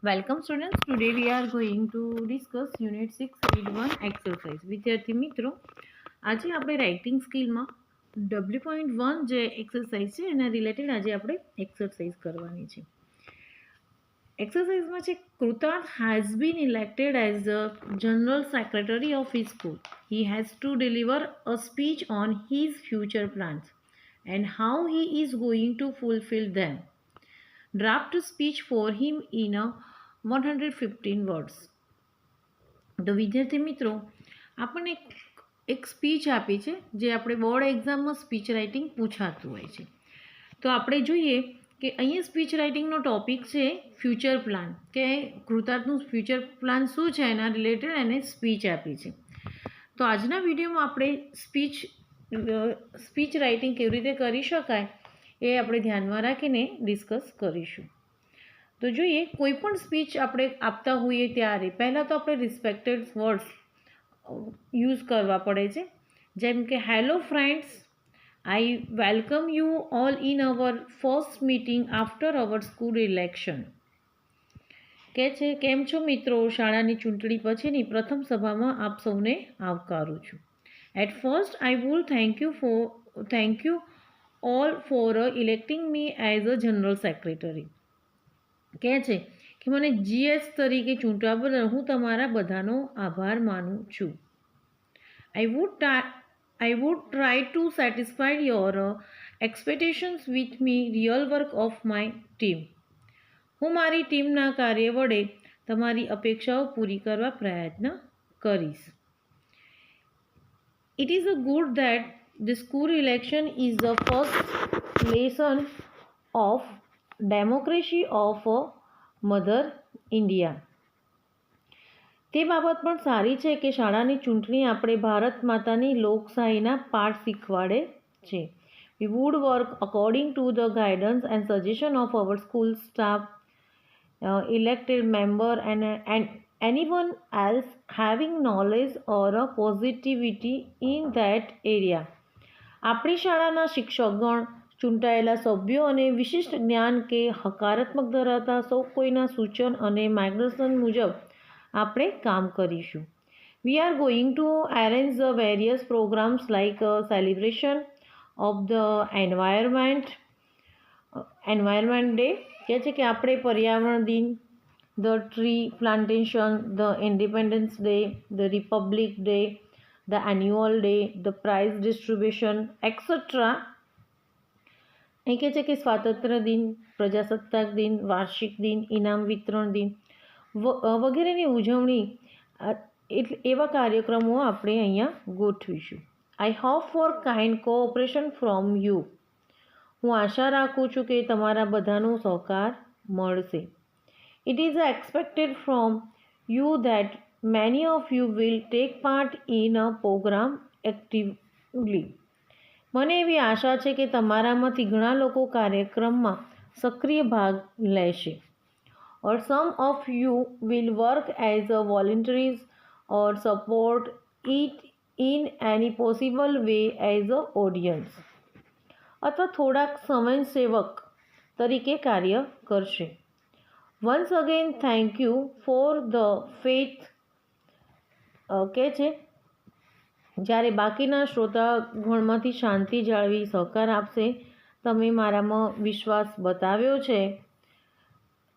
Welcome students. Today we are going to discuss Unit 6 Read 1 exercise. વિદ્યાર્થી મિત્રો, આજે આપણે રાઇટિંગ સ્કિલમાં W.1 જે એક્સરસાઇઝ છે એના રિલેટેડ આજે આપણે એક્સરસાઇઝ કરવાની છે. એક્સરસાઇઝમાં છે કૃતાર્થ has been elected as the general secretary of his school. He has to deliver a speech on his future plans and how he is going to fulfill them. Draft a speech for him in a 115 words. તો વિદ્યાર્થી મિત્રો, આપણને એક speech આપી છે જે આપણે board એક્ઝામમાં સ્પીચ રાઇટિંગ પૂછાતું હોય છે. તો આપણે જોઈએ કે અહીંયા સ્પીચ રાઇટિંગનો ટોપિક છે ફ્યુચર પ્લાન, કે કૃતાર્થનું ફ્યુચર પ્લાન શું છે એના રિલેટેડ એને સ્પીચ આપી છે. તો આજના વિડીયોમાં આપણે સ્પીચ રાઇટિંગ કેવી રીતે કરી શકાય એ આપણે ધ્યાનમાં રાખીને ડિસ્કસ કરીશું. તો જોઈએ, કોઈ પણ સ્પીચ આપણે આપતા હોઈએ ત્યારે પહેલાં તો આપણે રિસ્પેક્ટેડ વર્ડ્સ યુઝ કરવા પડે છે. જેમ કે hello friends, I welcome you all in our first meeting after our school election. કે છે કેમ છો મિત્રો, શાળાની ચૂંટણી પછીની પ્રથમ સભામાં આપ સૌને આવકારું છું. At first I would thank you all for electing me as a general secretary. કહે છે કે મને GS તરીકે ચૂંટવા બદલ હું તમારા બધાનો આભાર માનું છું. I would try to satisfy your expectations with me real work of my team. હું મારી ટીમના કાર્ય વડે તમારી અપેક્ષાઓ પૂરી કરવા પ્રયત્ન કરીશ. It is a good that the school election is the first lesson of democracy of Mother India. તે બાબત પણ સારી છે કે શાળાની ચૂંટણી આપણે ભારત માતાની લોકશાહીના પાઠ શીખવાડે છે. We would work according to the guidance and suggestion of our school staff, elected member and anyone else having knowledge or a positivity in that area. આપણી શાળાના શિક્ષકગણ, ચૂંટાયેલા સભ્યો અને વિશિષ્ટ જ્ઞાન કે હકારાત્મક ધરાવતા સૌ કોઈના સૂચન અને માર્ગદર્શન મુજબ આપણે કામ કરીશું. We are going to arrange the various programs like celebration of the environment day, કહે છે કે આપણે પર્યાવરણ દિન, the tree plantation, the Independence Day, the Republic Day, the annual day, the prize distribution, etc. અહીં કહે છે કે સ્વાતંત્ર્ય દિન, પ્રજાસત્તાક દિન, વાર્ષિક દિન, ઇનામ વિતરણ દિન વગેરેની ઉજવણી, એવા કાર્યક્રમો આપણે અહીંયા ગોઠવીશું. I hope four kind cooperation from you. હું આશા રાખું છું કે તમારા બધાનો સહકાર મળશે. It is expected from you that many of you will take part in a program actively. મને એવી આશા છે કે તમારામાંથી ઘણા લોકો કાર્યક્રમમાં સક્રિય ભાગ લેશે. Or some of you will work as a volunteers or support it in any possible way as a audience. અથવા થોડાક સ્વયંસેવક તરીકે કાર્ય કરશે. Once again thank you for the faith. કહે છે જ્યારે બાકીના શ્રોતાગણમાંથી શાંતિ જાળવી સહકાર આપશે, તમે મારામાં વિશ્વાસ બતાવ્યો છે.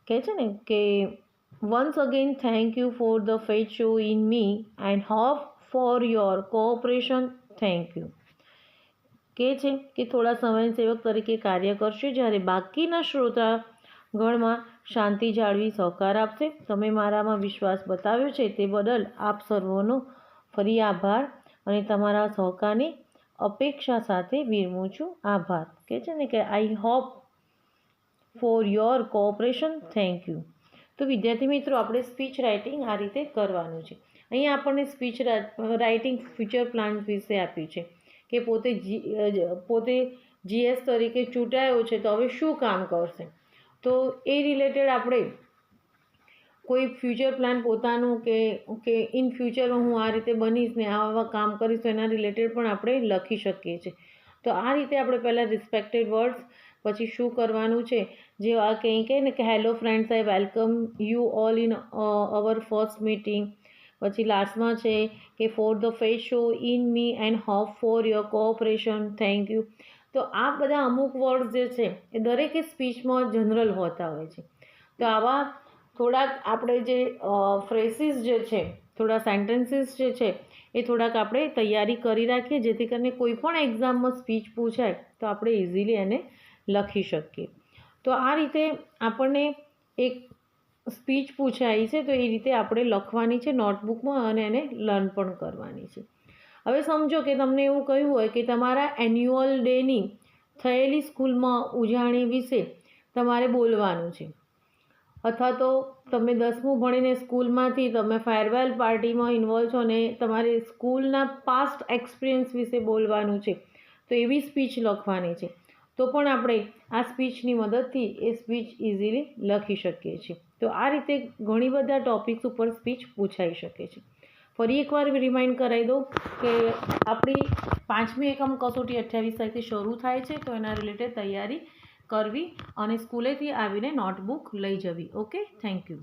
કહે છે ને કે once again thank you for the faith show in me and hope for your cooperation. Thank you. કહે છે કે થોડા સ્વયંસેવક તરીકે કાર્ય કરશે જ્યારે બાકીના શ્રોતાગણમાં શાંતિ જાળવી સહકાર આપશે. તમે મારામાં વિશ્વાસ બતાવ્યો છે તે બદલ આપ સર્વનો ફરી આભાર અને તમારા સહકારની અપેક્ષા સાથે વિરમું છું. આભાર. કહે છે ને કે I hope for your cooperation. Thank you. તો વિદ્યાર્થી મિત્રો, આપણે સ્પીચ રાઇટિંગ આ રીતે કરવાનું છે. અહીંયા આપણને સ્પીચ રાઇટિંગ ફ્યુચર પ્લાન વિશે આપ્યું છે કે પોતે GS તરીકે ચૂંટાયો છે તો હવે શું કામ કરશે. તો એ રિલેટેડ આપણે કોઈ ફ્યુચર પ્લાન પોતાનું કે ઇન ફ્યુચરમાં હું આ રીતે બનીશ ને આવા કામ કરીશ તો એના રિલેટેડ પણ આપણે લખી શકીએ છીએ. તો આ રીતે આપણે પહેલાં રિસ્પેક્ટેડ વર્ડ્સ પછી શું કરવાનું છે, જે આ કંઈ કહે ને કે hello friends, I welcome you all in our first meeting. પછી લાસ્ટમાં છે કે for the face show in me and hope for your cooperation, thank you. તો આ બધા અમુક વર્ડ્સ જે છે એ દરેકે સ્પીચમાં જનરલ હોતા હોય છે. તો આવા થોડાક આપણે જે ફ્રેસીસ જે છે, થોડા સેન્ટેન્સીસ જે છે એ થોડાક આપણે તૈયારી કરી રાખીએ, જેથી કરીને કોઈ પણ એક્ઝામમાં સ્પીચ પૂછાય તો આપણે ઇઝીલી એને લખી શકીએ. તો આ રીતે આપણને એક સ્પીચ પૂછાય છે તો એ રીતે આપણે લખવાની છે નોટબુકમાં અને એને લર્ન પણ કરવાની છે. હવે સમજો કે તમને એવું કહ્યું હોય કે તમારા એન્યુઅલ ડેની થયેલી સ્કૂલમાં ઉજવણી વિશે તમારે બોલવાનું છે, અથવા તો તમે 10મું ભણીને સ્કૂલમાંથી તમે ફેરવેલ પાર્ટીમાં ઇન્વોલ્વ છો અને તમારે સ્કૂલના પાસ્ટ એક્સપિરિયન્સ વિશે બોલવાનું છે, તો એવી સ્પીચ લખવાની છે. તો પણ આપણે આ સ્પીચની મદદથી એ સ્પીચ ઇઝીલી લખી શકીએ છીએ. તો આ રીતે ઘણી બધા ટોપિક્સ ઉપર સ્પીચ પૂછાઈ શકે છે. ફરી એકવાર રિમાઇન્ડ કરાવી દઉં કે આપણી 5મી એકમ કસોટી 28 તારીખથી શરૂ થાય છે, તો એના રિલેટેડ તૈયારી કરવી અને સ્કૂલેથી આવીને નોટબુક લઈ જવી. Okay, thank you.